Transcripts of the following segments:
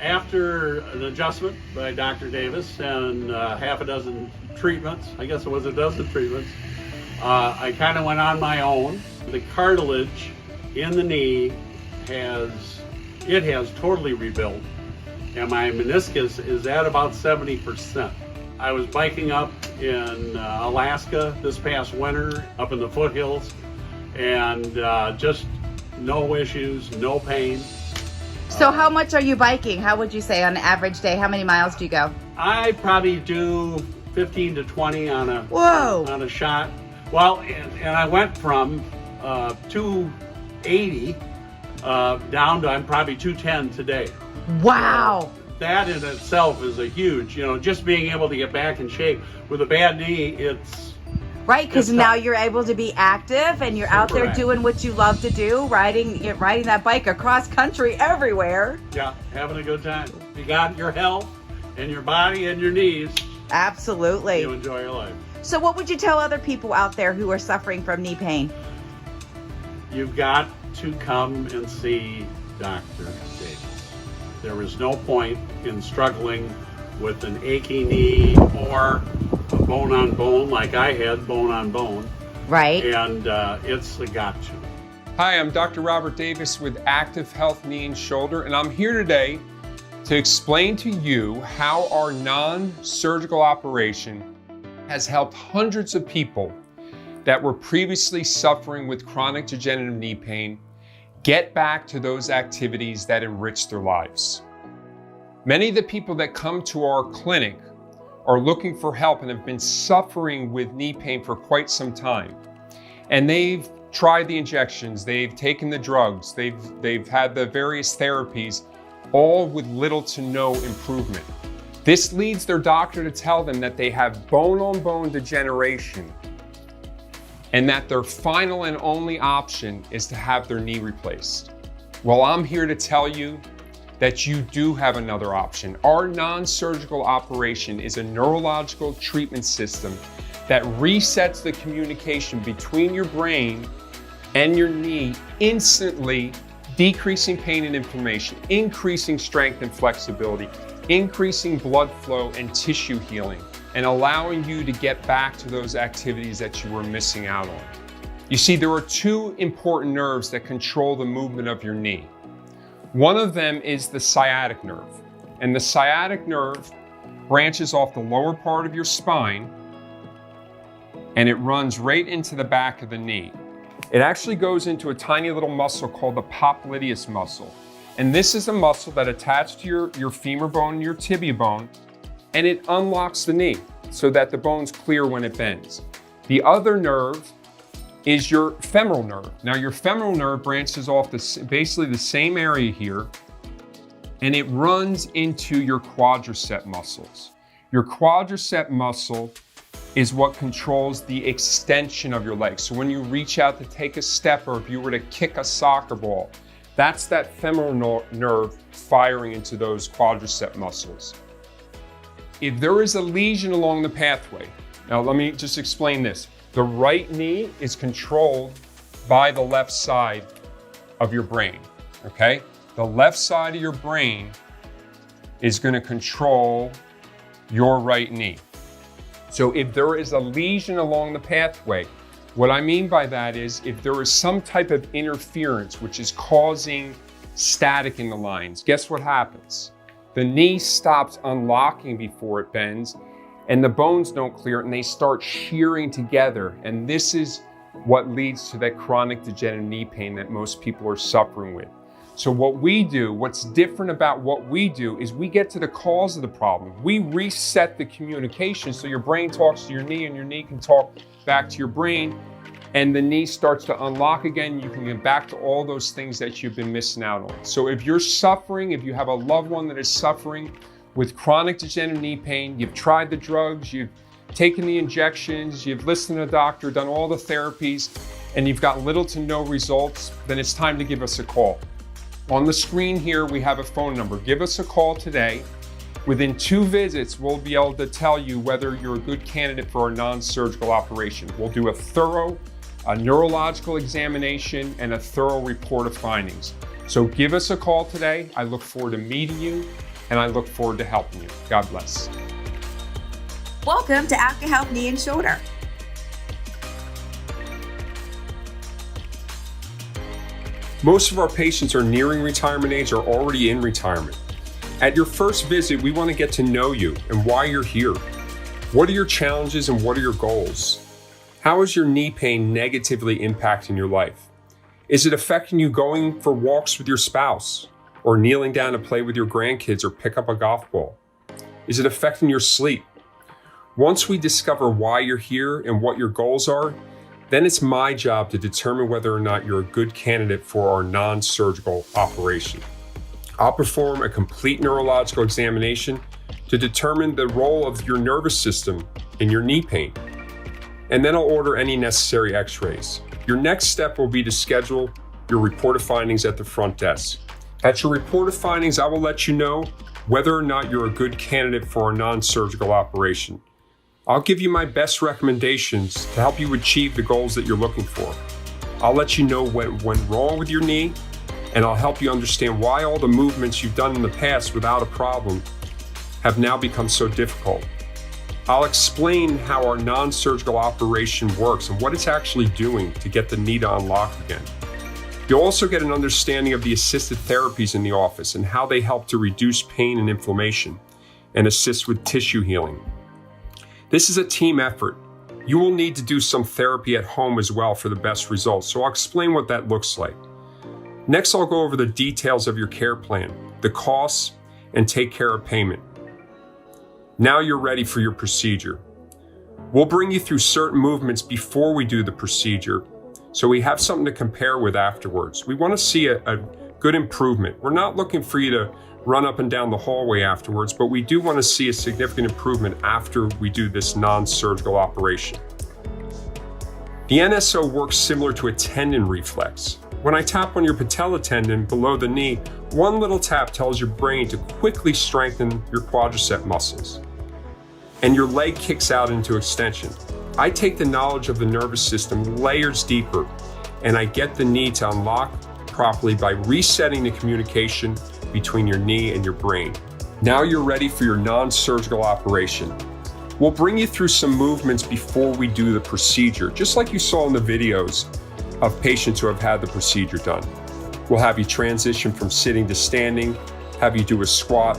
After an adjustment by Dr. Davis and half a dozen treatments, I guess it was a dozen treatments, I kind of went on my own. The cartilage in the knee has totally rebuilt, and my meniscus is at about 70%. I was biking up in Alaska this past winter, up in the foothills, and just no issues, no pain. So how much are you biking? How would you say on an average day? How many miles do you go? I probably do 15 to 20 on a shot. Well, and I went from 280 down to I'm probably 210 today. Wow. That in itself is a huge, just being able to get back in shape. With a bad knee, it's right, because now you're able to be active and you're out there active. doing what you love to do, riding that bike across country everywhere. Yeah, having a good time. You got your health and your body and your knees. Absolutely. You enjoy your life. So what would you tell other people out there who are suffering from knee pain? You've got to come and see Dr. Davis. There is no point in struggling with an achy knee or a bone on bone like I had, bone on bone. Right. And it's a got to. Hi, I'm Dr. Robert Davis with Active Health Knee and Shoulder, and I'm here today to explain to you how our non-surgical operation has helped hundreds of people that were previously suffering with chronic degenerative knee pain get back to those activities that enrich their lives. Many of the people that come to our clinic are looking for help and have been suffering with knee pain for quite some time. And they've tried the injections, they've taken the drugs, they've had the various therapies, all with little to no improvement. This leads their doctor to tell them that they have bone-on-bone degeneration and that their final and only option is to have their knee replaced. Well, I'm here to tell you that you do have another option. Our non-surgical operation is a neurological treatment system that resets the communication between your brain and your knee, instantly decreasing pain and inflammation, increasing strength and flexibility, increasing blood flow and tissue healing, and allowing you to get back to those activities that you were missing out on. You see, there are two important nerves that control the movement of your knee. One of them is the sciatic nerve, and the sciatic nerve branches off the lower part of your spine and it runs right into the back of the knee. It actually goes into a tiny little muscle called the popliteus muscle. And this is a muscle that attached to your femur bone and your tibia bone, and it unlocks the knee so that the bone's clear when it bends. The other nerve is your femoral nerve. Now your femoral nerve branches off basically the same area here, and it runs into your quadricep muscles. Your quadricep muscle is what controls the extension of your leg. So when you reach out to take a step, or if you were to kick a soccer ball, that's that femoral nerve firing into those quadricep muscles. If there is a lesion along the pathway, now let me just explain this. The right knee is controlled by the left side of your brain, okay? The left side of your brain is going to control your right knee. So if there is a lesion along the pathway, what I mean by that is if there is some type of interference which is causing static in the lines, guess what happens? The knee stops unlocking before it bends, and the bones don't clear and they start shearing together. And this is what leads to that chronic degenerative knee pain that most people are suffering with. So what we do, what's different about what we do, is we get to the cause of the problem. We reset the communication so your brain talks to your knee and your knee can talk back to your brain, and the knee starts to unlock again. You can get back to all those things that you've been missing out on. So if you're suffering, if you have a loved one that is suffering with chronic degenerative knee pain, you've tried the drugs, you've taken the injections, you've listened to the doctor, done all the therapies, and you've got little to no results, then it's time to give us a call. On the screen here, we have a phone number. Give us a call today. Within 2 visits, we'll be able to tell you whether you're a good candidate for our non-surgical operation. We'll do a thorough neurological examination and a thorough report of findings. So give us a call today. I look forward to meeting you and I look forward to helping you. God bless. Welcome to Active Health Knee and Shoulder. Most of our patients are nearing retirement age or already in retirement. At your first visit, we want to get to know you and why you're here. What are your challenges and what are your goals? How is your knee pain negatively impacting your life? Is it affecting you going for walks with your spouse or kneeling down to play with your grandkids or pick up a golf ball? Is it affecting your sleep? Once we discover why you're here and what your goals are, then it's my job to determine whether or not you're a good candidate for our non-surgical operation. I'll perform a complete neurological examination to determine the role of your nervous system in your knee pain. And then I'll order any necessary x-rays. Your next step will be to schedule your report of findings at the front desk. At your report of findings, I will let you know whether or not you're a good candidate for a non-surgical operation. I'll give you my best recommendations to help you achieve the goals that you're looking for. I'll let you know what went wrong with your knee, and I'll help you understand why all the movements you've done in the past without a problem have now become so difficult. I'll explain how our non-surgical operation works and what it's actually doing to get the knee to unlock again. You'll also get an understanding of the assisted therapies in the office and how they help to reduce pain and inflammation and assist with tissue healing. This is a team effort. You will need to do some therapy at home as well for the best results, so I'll explain what that looks like. Next, I'll go over the details of your care plan, the costs, and take care of payment. Now you're ready for your procedure. We'll bring you through certain movements before we do the procedure, so we have something to compare with afterwards. We want to see a good improvement. We're not looking for you to run up and down the hallway afterwards, but we do want to see a significant improvement after we do this non-surgical operation. The NSO works similar to a tendon reflex. When I tap on your patella tendon below the knee, one little tap tells your brain to quickly strengthen your quadricep muscles, and your leg kicks out into extension. I take the knowledge of the nervous system layers deeper, and I get the knee to unlock properly by resetting the communication between your knee and your brain. Now you're ready for your non-surgical operation. We'll bring you through some movements before we do the procedure, just like you saw in the videos of patients who have had the procedure done. We'll have you transition from sitting to standing, have you do a squat,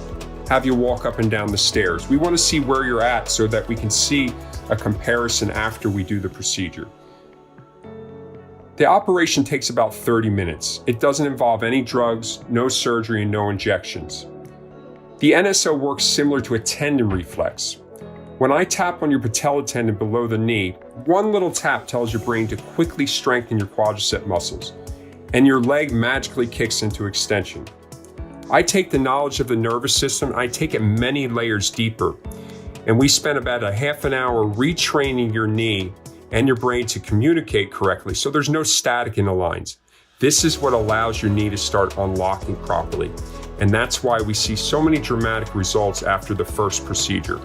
have you walk up and down the stairs. We want to see where you're at so that we can see a comparison after we do the procedure. The operation takes about 30 minutes. It doesn't involve any drugs, no surgery, and no injections. The NSO works similar to a tendon reflex. When I tap on your patella tendon below the knee, one little tap tells your brain to quickly strengthen your quadricep muscles, and your leg magically kicks into extension. I take the knowledge of the nervous system, I take it many layers deeper, and we spend about a half an hour retraining your knee and your brain to communicate correctly, so there's no static in the lines. This is what allows your knee to start unlocking properly, and that's why we see so many dramatic results after the first procedure.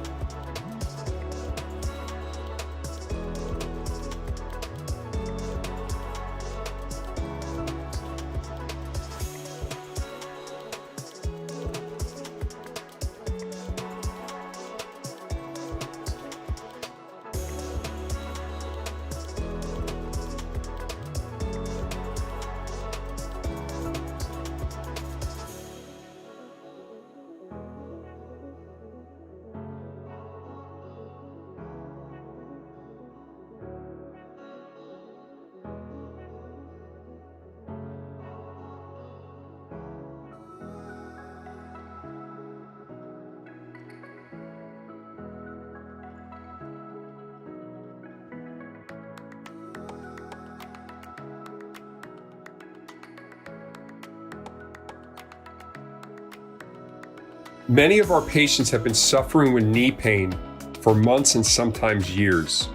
Many of our patients have been suffering with knee pain for months and sometimes years.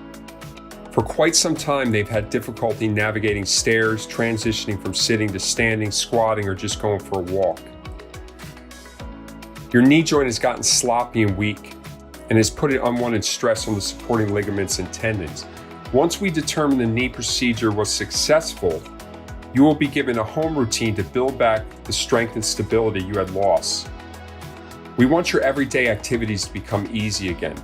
For quite some time, they've had difficulty navigating stairs, transitioning from sitting to standing, squatting, or just going for a walk. Your knee joint has gotten sloppy and weak and has put unwanted stress on the supporting ligaments and tendons. Once we determine the knee procedure was successful, you will be given a home routine to build back the strength and stability you had lost. We want your everyday activities to become easy again.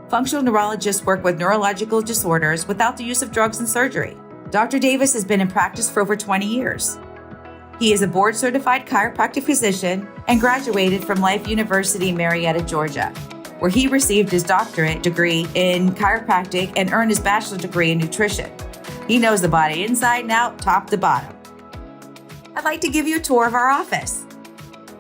Functional neurologists work with neurological disorders without the use of drugs and surgery. Dr. Davis has been in practice for over 20 years. He is a board-certified chiropractic physician and graduated from Life University, Marietta, Georgia, where he received his doctorate degree in chiropractic and earned his bachelor's degree in nutrition. He knows the body inside and out, top to bottom. I'd like to give you a tour of our office.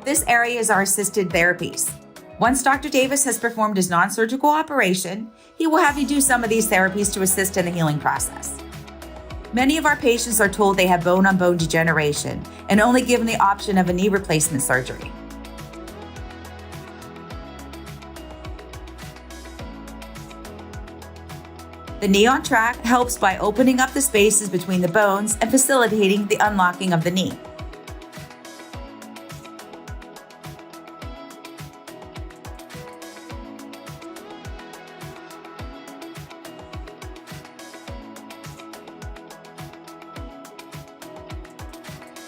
This area is our assisted therapies. Once Dr. Davis has performed his non-surgical operation, he will have you do some of these therapies to assist in the healing process. Many of our patients are told they have bone-on-bone degeneration and only given the option of a knee replacement surgery. The knee on track helps by opening up the spaces between the bones and facilitating the unlocking of the knee.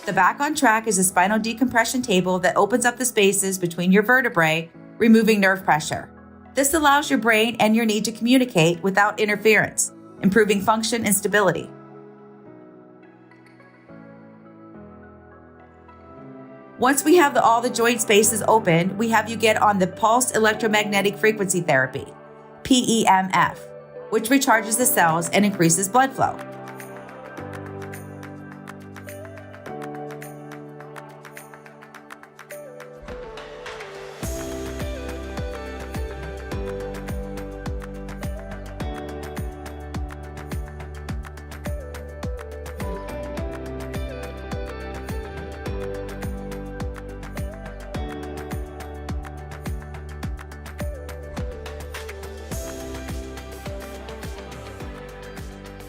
The back on track is a spinal decompression table that opens up the spaces between your vertebrae, removing nerve pressure. This allows your brain and your knee to communicate without interference, improving function and stability. Once we have all the joint spaces open, we have you get on the pulsed electromagnetic frequency therapy, PEMF, which recharges the cells and increases blood flow.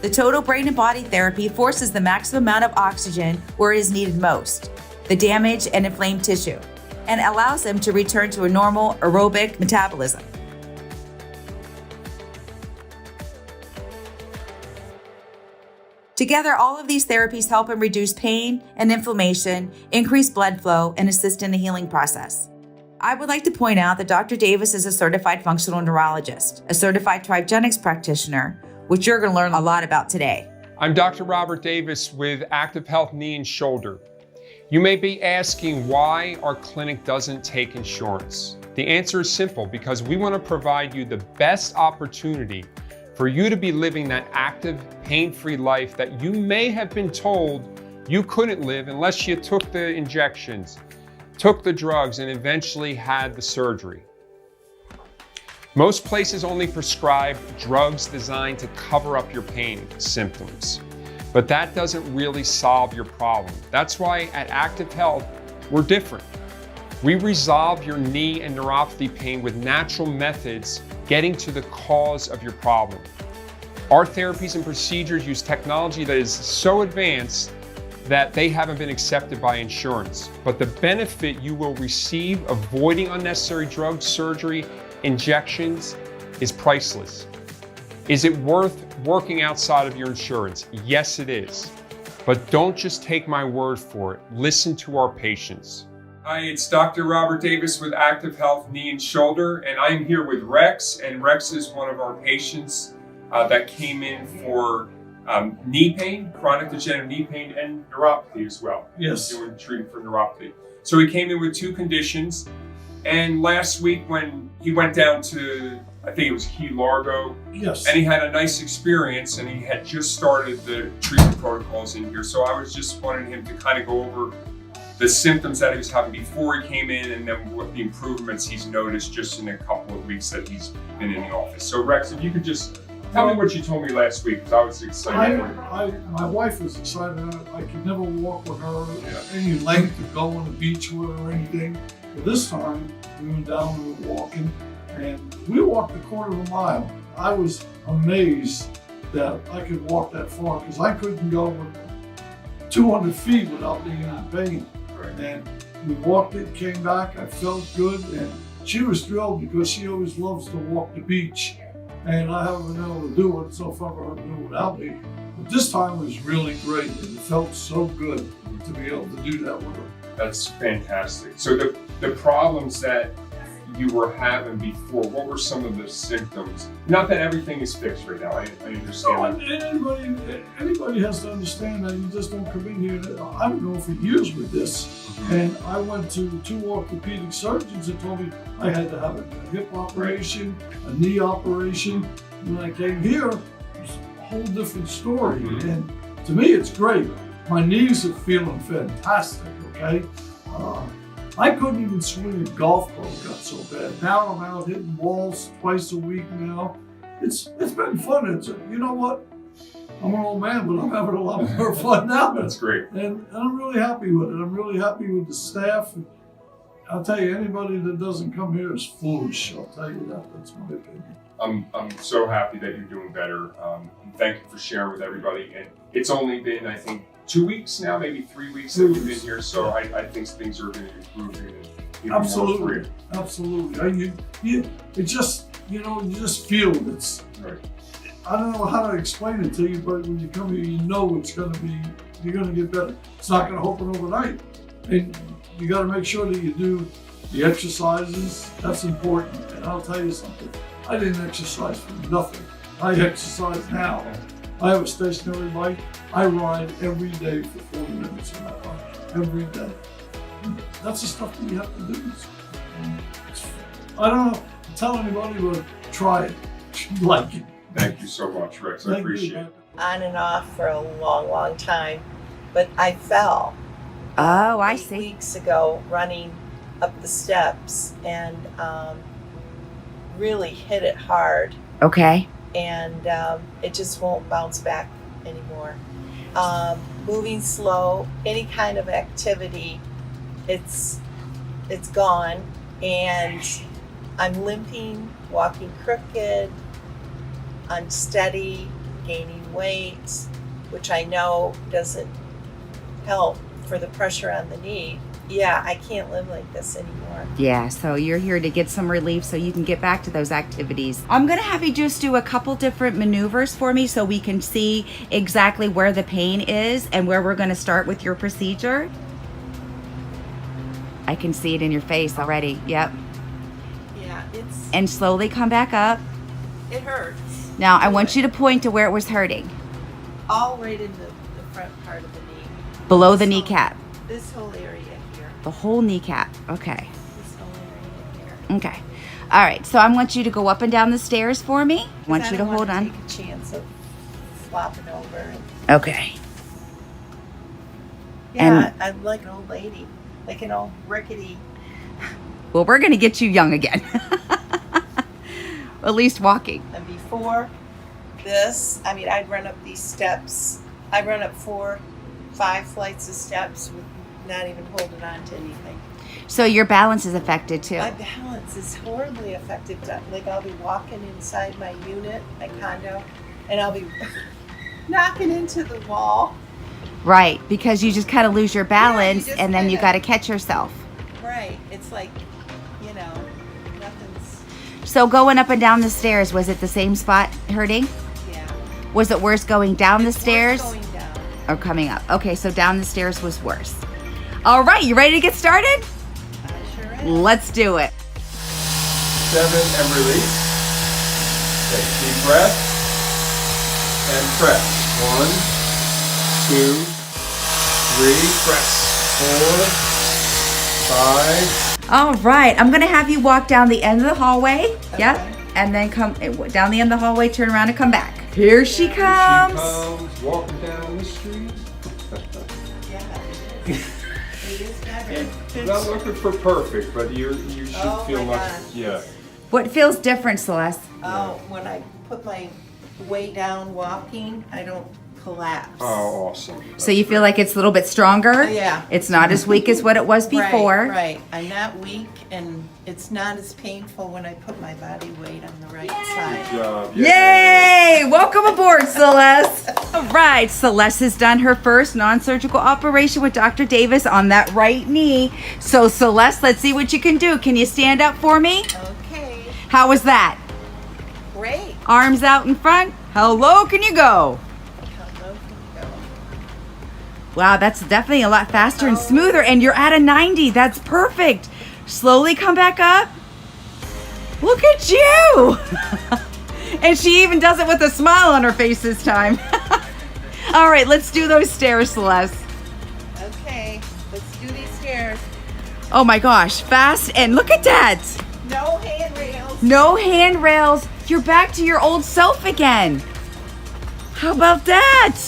The total brain and body therapy forces the maximum amount of oxygen where it is needed most, the damaged and inflamed tissue, and allows them to return to a normal aerobic metabolism. Together, all of these therapies help in reduce pain and inflammation, increase blood flow, and assist in the healing process. I would like to point out that Dr. Davis is a certified functional neurologist, a certified trigenics practitioner, which you're going to learn a lot about today. I'm Dr. Robert Davis with Active Health Knee and Shoulder. You may be asking why our clinic doesn't take insurance. The answer is simple, because we want to provide you the best opportunity for you to be living that active, pain-free life that you may have been told you couldn't live unless you took the injections, took the drugs, and eventually had the surgery. Most places only prescribe drugs designed to cover up your pain symptoms, but that doesn't really solve your problem. That's why at Active Health, we're different. We resolve your knee and neuropathy pain with natural methods, getting to the cause of your problem. Our therapies and procedures use technology that is so advanced that they haven't been accepted by insurance. But the benefit you will receive avoiding unnecessary drugs, surgery, injections is priceless. Is it worth working outside of your insurance? Yes, it is. But don't just take my word for it. Listen to our patients. Hi, it's Dr. Robert Davis with Active Health Knee and Shoulder, and I'm here with Rex, and Rex is one of our patients that came in for knee pain, chronic degenerative knee pain, and neuropathy as well. Yes. They were treated for neuropathy. So he came in with two conditions. And last week when he went down to, I think it was Key Largo, Yes. and he had a nice experience, and he had just started the treatment protocols in here. So I was just wanting him to kind of go over the symptoms that he was having before he came in, and then what the improvements he's noticed just in a couple of weeks that he's been in the office. So Rex, if you could just tell me what you told me last week, because I was excited. My wife was excited. I could never walk with her any length to go on the beach with her or anything. But this time, we went down, we were walking, and we walked a quarter of a mile. I was amazed that I could walk that far, because I couldn't go 200 feet without being in pain. And we walked it, came back, I felt good, and she was thrilled because she always loves to walk the beach, and I haven't been able to do it so far her to do it without me. But this time was really great, and it felt so good to be able to do that with her. That's fantastic. So the problems that you were having before, what were some of the symptoms? Not that everything is fixed right now, I understand. No, anybody has to understand that you just don't come in here. I've been going for years with this, and I went to 2 orthopedic surgeons that told me I had to have a hip operation, a knee operation. When I came here, it was a whole different story. And to me, it's great. My knees are feeling fantastic, okay? I couldn't even swing a golf club, it got so bad. Now I'm out hitting balls twice a week now. It's been fun. You know what? I'm an old man, but I'm having a lot more fun now. That's great. And I'm really happy with it. I'm really happy with the staff. I'll tell you, anybody that doesn't come here is foolish. I'll tell you that. That's my opinion. I'm so happy that you're doing better. Thank you for sharing with everybody. And it's only been, I think, 2 weeks now, maybe 3 weeks that you've been here. So I think things are going to improve and even more for you. Absolutely. It just, you just feel it. It's right. I don't know how to explain it to you, but when you come here, you know it's going to be, you're going to get better. It's not going to happen overnight. And you got to make sure that you do the exercises. That's important. And I'll tell you something. I didn't exercise for nothing. I exercise now. I have a stationary bike. I ride every day for 40 minutes on that bike. Every day. That's the stuff that you have to do. I don't know. Tell anybody, but try it. Like it. Thank you so much, Rex. I appreciate it. On and off for a long, long time, but I fell. Oh, I 8 see. weeks ago, running up the steps, and really hit it hard, Okay. and it just won't bounce back anymore. Moving slow, any kind of activity, it's gone, and I'm limping, walking crooked, unsteady, gaining weight, which I know doesn't help for the pressure on the knee. Yeah, I can't live like this anymore. Yeah, so you're here to get some relief so you can get back to those activities. I'm gonna have you just do a couple different maneuvers for me so we can see exactly where the pain is and where we're gonna start with your procedure. I can see it in your face already, yep. Yeah, And slowly come back up. it hurts. Now, I want you to point to where it was hurting. All right in the front part of the knee. Below the This whole- kneecap. This whole area here. The whole kneecap, okay. This whole area here. Okay. All right, so I want you to go up and down the stairs for me. I want 'Cause you to don't hold wanna on. Take a chance of flopping over. And, Okay. yeah, I'm like an old lady, like an old rickety. Well, we're gonna get you young again. At least walking. And before this, I mean, I'd run up these steps. I'd run up 4, 5 flights of steps with not even holding on to anything. So your balance is affected too. My balance is horribly affected. Like I'll be walking inside my unit, my condo, and I'll be knocking into the wall. Right, because you just kind of lose your balance just and then you kinda- got to catch yourself. Right. It's like, nothing's. So going up and down the stairs, was it the same spot hurting? Yeah. Was it worse going down the It's worse stairs going down. or coming up? Okay, so down the stairs was worse. All right, you ready to get started? I sure am. Let's do it. 7 and release. Take deep breath and press. 1, 2, 3. Press. 4, 5. All right, I'm gonna have you walk down the end of the hallway. Yep, Okay. and then come down the end of the hallway, turn around and come back. Here she Here comes. she comes, walking down the street. Yeah, it is. It is better. Not looking for perfect, but you should Oh feel my much. God. Yeah. What feels different, Celeste? Oh, when I put my weight down walking, I don't collapse. Oh, awesome. So you feel like it's a little bit stronger? Yeah. It's not as weak as what it was before. Right. I'm not weak, and it's not as painful when I put my body weight on the right side. Good job. Yay! Welcome aboard, Celeste. All right, Celeste has done her first non-surgical operation with Dr. Davis on that right knee. So Celeste, let's see what you can do. Can you stand up for me? Okay. How was that? Great. Arms out in front. How low can you go? How low can you go? Wow, that's definitely a lot faster and smoother, and you're at a 90. That's perfect. Slowly come back up. Look at you. And she even does it with a smile on her face this time. All right, let's do those stairs, Celeste. Okay, let's do these stairs. Oh my gosh, fast, and look at that. No handrails. No handrails. You're back to your old self again. How about that?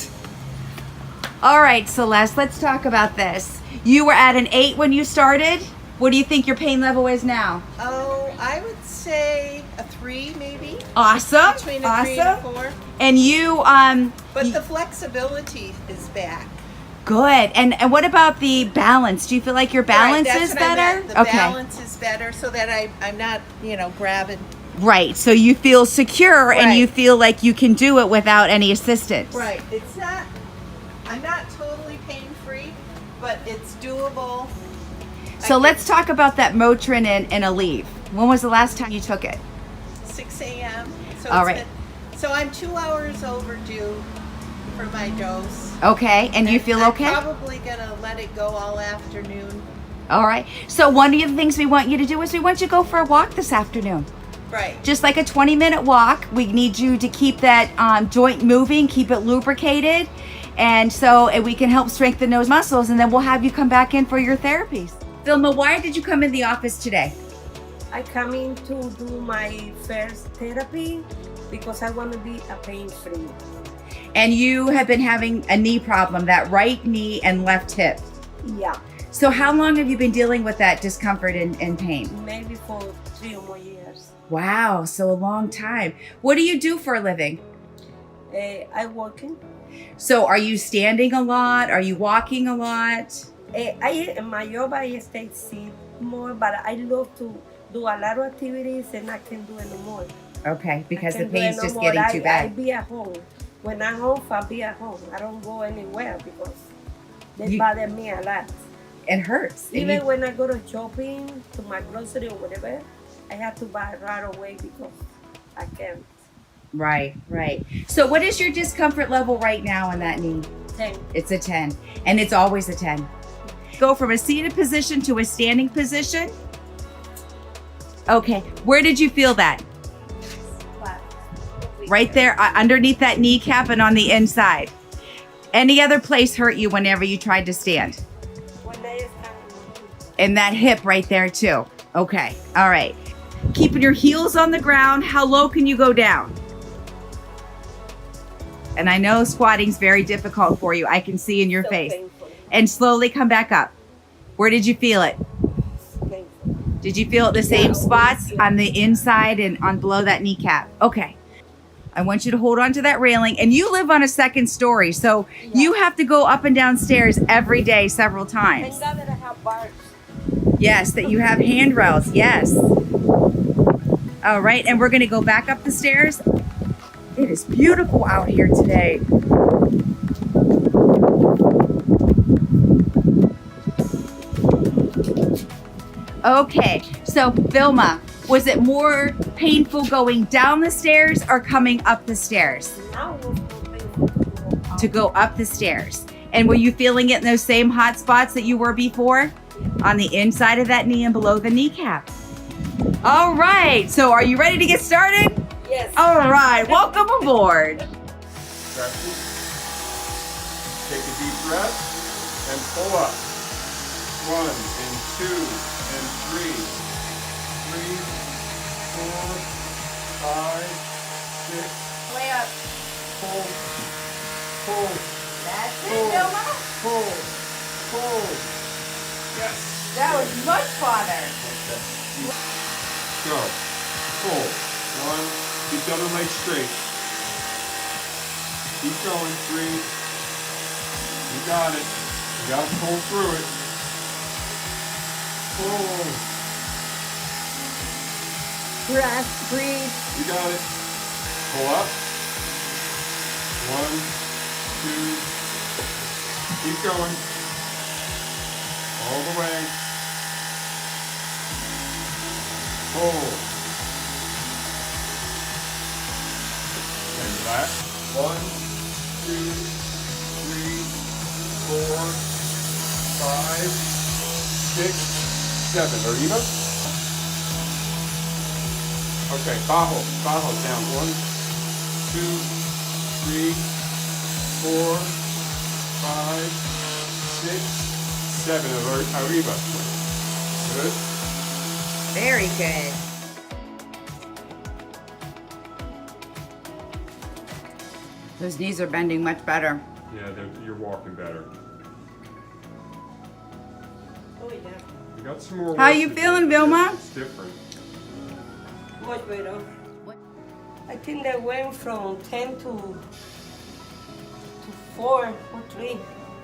All right, Celeste, let's talk about this. You were at an 8 when you started. What do you think your pain level is now? Oh, I would say a 3 maybe. Awesome. Between a 3 and a 4. And you, But the flexibility is back. good. And what about the balance? Do you feel like your balance Right, is that's what I better? meant. The balance is better so that I'm not, grabbing. Right. So you feel secure and Right. you feel like you can do it without any assistance. Right. I'm not totally pain-free, but it's doable. So let's talk about that Motrin and Aleve. When was the last time you took it? 6 a.m. So All right. So I'm 2 hours overdue for my dose. Okay. And you feel okay? I'm probably gonna let it go all afternoon. All right. So one of the things we want you to do is we want you to go for a walk this afternoon. Right. Just like a 20-minute walk. We need you to keep that joint moving, keep it lubricated. And we can help strengthen those muscles, and then we'll have you come back in for your therapies. Vilma, why did you come in the office today? I come in to do my first therapy because I want to be a pain-free. And you have been having a knee problem, that right knee and left hip. Yeah, So how long have you been dealing with that discomfort and pain? maybe for 3 or more years. Wow, so a long time. What do you do for a living? I working. So are you standing a lot? Are you walking a lot? In my job I stay sit more, but I love to do a lot of activities and I can't do anymore. Okay, because I the can't do pain's it no just more. getting too I bad. be at home. When I'm home, I be at home. I don't go anywhere because they You- bother me a lot. It hurts. And Even you- when I go to shopping, to my grocery or whatever, I have to buy right away because I can't. Right. So what is your discomfort level right now on that knee? 10. It's a 10, and it's always a 10. Go from a seated position to a standing position. Okay, where did you feel that? Right there, underneath that kneecap and on the inside. Any other place hurt you whenever you tried to stand? When I stand, And that hip right there too. Okay, all right. Keeping your heels on the ground, how low can you go down? And I know squatting's very difficult for you. I can see in your so face. painful. And slowly come back up. Where did you feel it? Painful. Did you feel it the same spots on the inside and on below that kneecap? Okay. I want you to hold on to that railing. And you live on a second story, so you have to go up and down stairs every day several times. Thank God that I have bars. Yes, that you have handrails. Yes. All right, and we're going to go back up the stairs. It is beautiful out here today. Okay, so Vilma, was it more painful going down the stairs or coming up the stairs? Now it was so painful to go out. To go up the stairs. And were you feeling it in those same hot spots that you were before? On the inside of that knee and below the kneecap. All right, so are you ready to get started? Yes. All right, welcome aboard. Stretches. Take a deep breath and pull up. 1 and 2 and 3. 3, 4, 5, 6. Way up. Pull. Pull. That's Pull. it, Vilma. Pull. Pull. Yes. That was much farther. Go. Pull. 1. Keep the other leg straight. Keep going, 3. You got it. You got to pull through it. Pull. Breath, breathe. You got it. Pull up. 1, 2. Keep going. All the way. Pull. And relax. 1, 2, 3, 4, 5, 6, 7. Arriba. Okay, bajo, down. 1, 2, 3, 4, 5, 6, 7. Arriba. Good. Very good. Those knees are bending much better. Yeah, you're walking better. Oh yeah. You got some more. How work you to feeling, do. Vilma? It's different. Much better. I think they went from 10 to 4 or 3.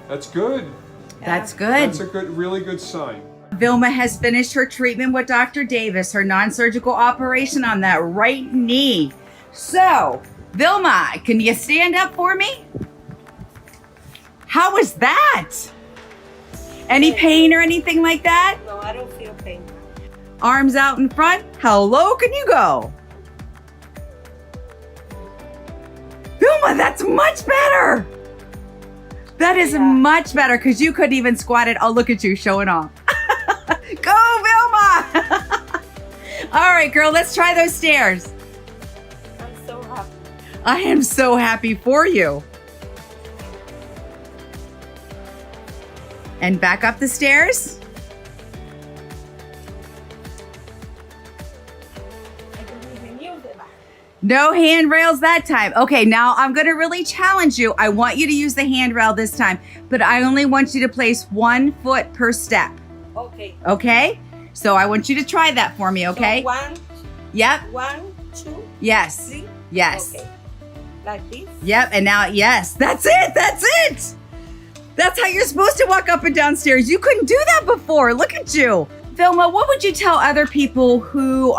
That's good. That's good. That's a really good sign. Vilma has finished her treatment with Dr. Davis, her non-surgical operation on that right knee. So, Vilma, can you stand up for me? How was that? Any pain or anything like that? No, I don't feel pain. Arms out in front. How low can you go? Vilma, that's much better. That is much better because you couldn't even squat it. Oh, look at you showing off. Go, Vilma. All right, girl, let's try those stairs. I'm so happy. I am so happy for you. And back up the stairs. I don't even use it. No handrails that time. Okay, now I'm going to really challenge you. I want you to use the handrail this time, but I only want you to place 1 foot per step. Okay. Okay? So I want you to try that for me, okay? So 1, Yep. 1, 2, Yes. 3. Yes. Okay. Like this. Yep. And now, yes. That's it. That's it. That's how you're supposed to walk up and down stairs. You couldn't do that before. Look at you. Vilma, what would you tell other people who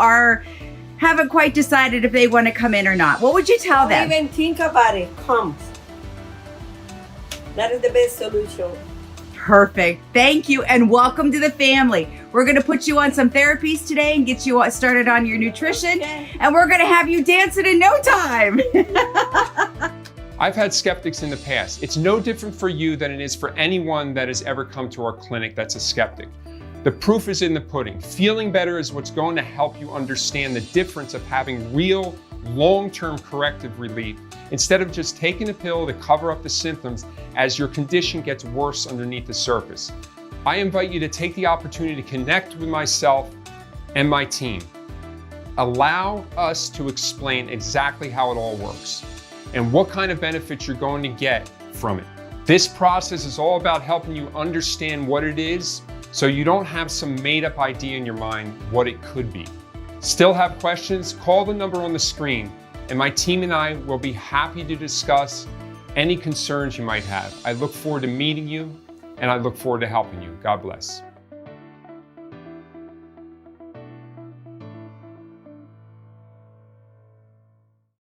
haven't quite decided if they want to come in or not? What would you tell them? Don't even think about it. Come. That is the best solution. Perfect. Thank you and welcome to the family. We're going to put you on some therapies today and get you started on your nutrition. Okay. And we're going to have you dancing in no time. I've had skeptics in the past. It's no different for you than it is for anyone that has ever come to our clinic that's a skeptic. The proof is in the pudding. Feeling better is what's going to help you understand the difference of having real, long-term corrective relief instead of just taking a pill to cover up the symptoms as your condition gets worse underneath the surface. I invite you to take the opportunity to connect with myself and my team. Allow us to explain exactly how it all works and what kind of benefits you're going to get from it. This process is all about helping you understand what it is so you don't have some made-up idea in your mind what it could be. Still have questions? Call the number on the screen and my team and I will be happy to discuss any concerns you might have. I look forward to meeting you and I look forward to helping you. God bless.